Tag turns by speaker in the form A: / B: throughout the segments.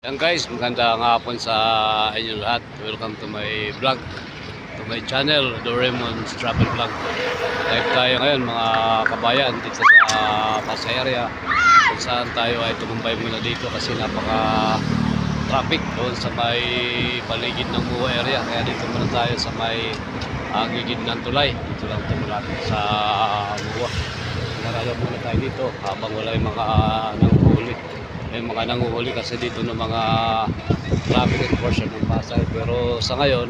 A: Yan guys, magandang hapon sa inyo lahat. Welcome to my vlog, to my channel, Doraemon's Travel Vlog. Live tayo ngayon mga kabayan dito sa Pasay area, kung saan tayo ay tumumbay muna dito kasi napaka traffic doon sa may paligid ng Muwa area. Kaya dito muna tayo sa may gigid ng tulay. Dito lang ito mula sa Muwa. Marala muna tayo dito habang wala yung mga nanguhuli. May mga nanguhuli kasi dito ng mga traffic enforcer ng Pasay, pero sa ngayon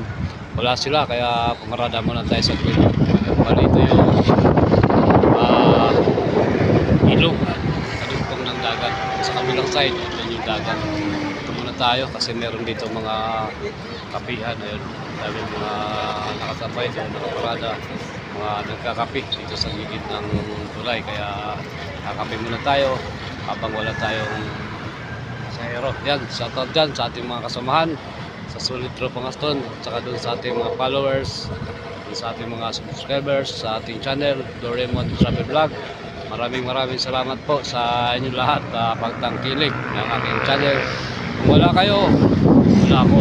A: wala sila, kaya pumarada muna tayo sa gilid. Dito yung ilog, kadugtong ng dagat. Sa kabilang side yun yung dagat. Ito muna tayo kasi meron dito mga kapihan. Ayun, dami mga nakasabay doon, nakaparada, mga nagkakapi dito sa gilid ng tulay, kaya kakapi muna tayo habang wala tayong pasahero. Yan, shoutout dyan sa ating mga kasamahan sa Solid Tropang Aston, saka doon sa ating mga followers, sa ating mga subscribers sa ating channel, Doraemon's Travel Vlog. Maraming salamat po sa inyo lahat na pagtangkilik ng aking channel. Kung wala kayo, wala ako.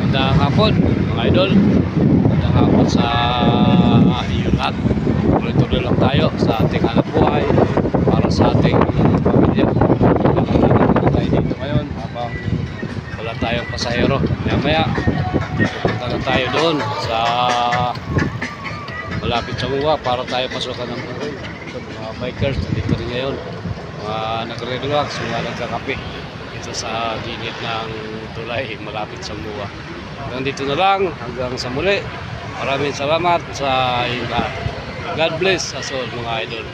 A: Magandang hapon mga idol, magandang hapon sa inyo lahat. Tuloy-tuloy lang tayo sa ating hanap buhay para sa ating pamilya. Tayo dito ngayon habang wala tayong pasahero. Maya punta na tayo doon sa malapit sa Muwa para tayo pasukan ng buhay. Mga bikers dito rin ngayon, mga nagre-relax, mga nagkakape dito sa gilid ng tulay malapit sa Muwa. Hanggang dito na lang, hanggang sa muli. Maraming salamat sa inyo lahat. God bless us all mga idol.